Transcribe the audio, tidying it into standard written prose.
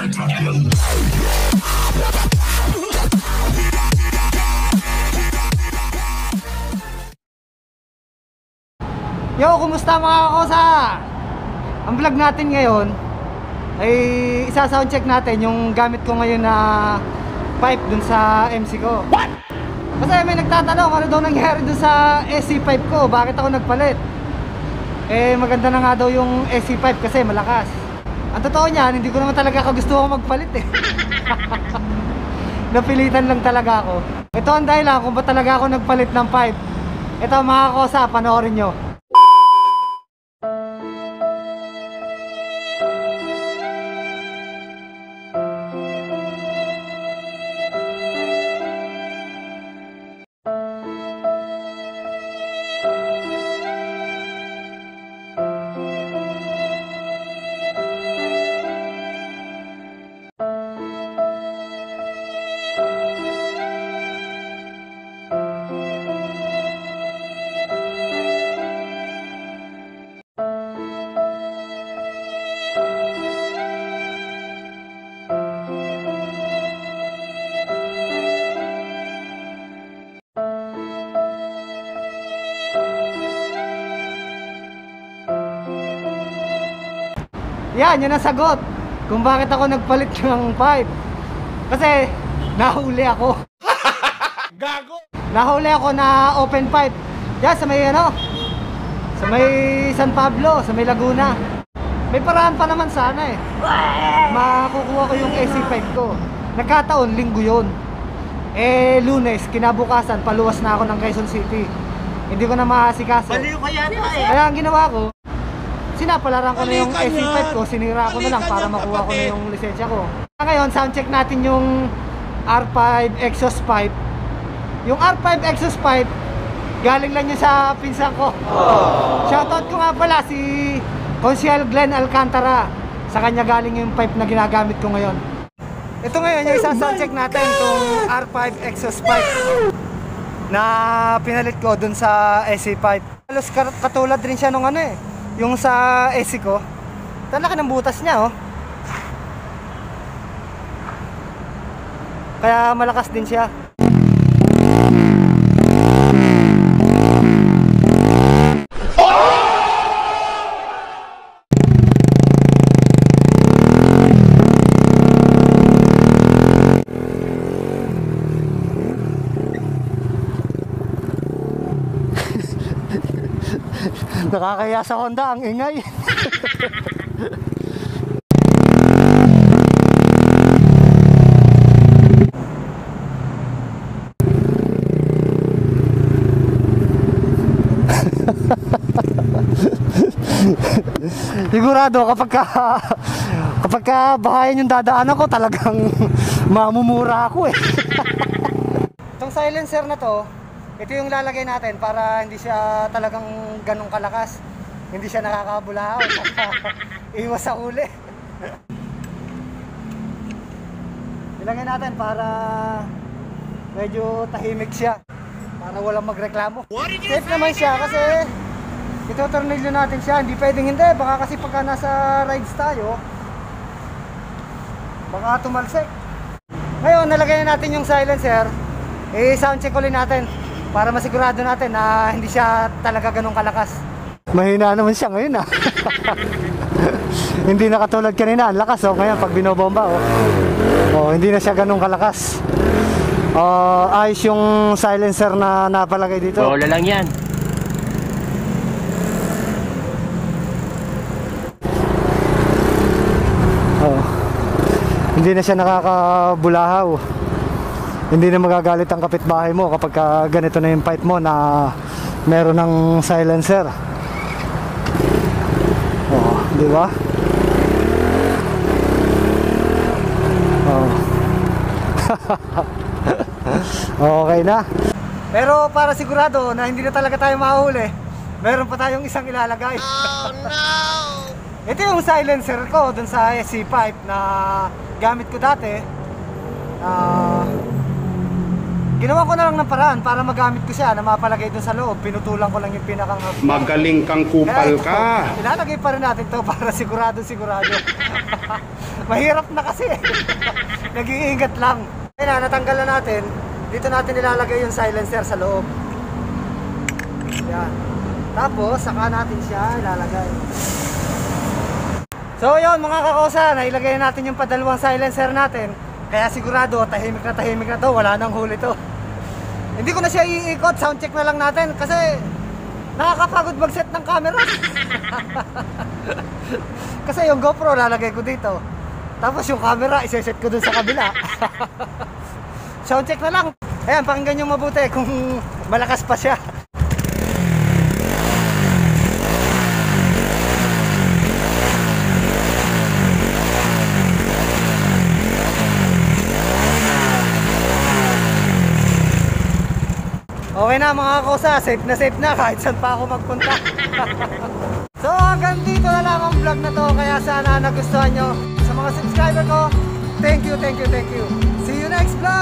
Yo, kumusta mga kakosa? Ang vlog natin ngayon ay isa-soundcheck natin yung gamit ko ngayon na pipe dun sa MC ko. What? Kasi may nagtatanong ano daw nangyari dun sa SC pipe ko, bakit ako nagpalit? Eh maganda na nga daw yung SC pipe kasi malakas. Ang totoo niyan, hindi ko naman talaga kagustuhan magpalit eh. Napilitan lang talaga ako. Ito ang dahilan kung ba talaga ako nagpalit ng pipe. Ito mga kakosa, panoorin nyo. Yan, yun ang sagot kung bakit ako nagpalit ng pipe. Kasi nahuli ako. Gago! Nahuli ako na open pipe. Yan, sa may ano, sa may San Pablo, sa may Laguna. May paraan pa naman sana eh. Makukuha ko yung AC pipe ko. Nagkataon, linggo yun. Eh, Lunes, kinabukasan, paluwas na ako ng Quezon City. Hindi ko na maasikaso. Baliw ka yata eh. Kaya ang ginawa ko, sinapalaran ko na yung AC pipe ko, sinira ko na lang para makuha ko na yung lisensya ko. Ngayon, soundcheck natin yung R5 exhaust pipe. Yung R5 exhaust pipe, galing lang yun sa pinsan ko. Shoutout ko nga pala si Consiel Glenn Alcantara. Sa kanya galing yung pipe na ginagamit ko ngayon. Ito ngayon yung isa-soundcheck natin, itong R5 exhaust pipe na pinalit ko dun sa AC pipe. Halos katulad rin siya nung ano eh, yung sa AC ko. Talaki ng butas niya oh. Kaya malakas din siya. Nakakaya sa Honda, ang ingay. Sigurado kapag bahayan yung dadaanan ko, talagang mamumura ako eh. Itong silencer na to, ito yung lalagay natin para hindi siya talagang ganong kalakas. Hindi siya nakakabulahaw. Iwas sa uli. Ilagay natin para medyo tahimik siya. Para walang magreklamo. Safe naman siya kasi ito tornilyo natin siya. Hindi pwedeng hindi. Baka kasi pagka nasa rides tayo, baka tumalsik. Ngayon, nalagay na natin yung silencer. I-soundcheck ulit natin para masigurado natin na hindi siya talaga ganun kalakas. Mahina naman siya ngayon ah. Hindi na katulad kanina, ang lakas oh. Ngayon pag binobomba oh. Oh, hindi na siya ganun kalakas. Ayos yung silencer na napalagay dito. Bola lang yan. Oh. Hindi na siya nakakabulahaw. Hindi na magagalit ang kapitbahay mo kapag ganito na yung pipe mo na meron ng silencer. Oh, di ba? Oh. Okay na. Pero para sigurado na hindi na talaga tayo mahuli, meron pa tayong isang ilalagay. Oh no! Ito yung silencer ko dun sa SC pipe na gamit ko dati. Ginawa ko na lang ng paraan para magamit ko siya na mapalagay dun sa loob. Pinutulan ko lang yung pinakang Magaling kang kupal ka. Ilalagay pa rin natin to para sigurado. Mahirap na kasi. Nag-iingat lang. Ayun na, natanggal na natin. Dito natin ilalagay yung silencer sa loob. Yan. Tapos, saka natin siya ilalagay. So yun mga kakosa, nailagay na natin yung padalawang silencer natin. Kaya sigurado, tahimik na to. Wala nang huli to. Hindi ko na siya iikot, sound check na lang natin kasi nakakapagod mag-set ng camera. Kasi yung GoPro lalagay ko dito. Tapos yung camera iseset ko dun sa kabila. Sound check na lang. Ayan, pakinggan nyo mabuti kung malakas pa siya. Okay na mga kakosa, safe na kahit saan pa ako magpunta. So hanggang dito na lang ang vlog na to. Kaya sana nagustuhan nyo. Sa mga subscriber ko, thank you. See you next vlog!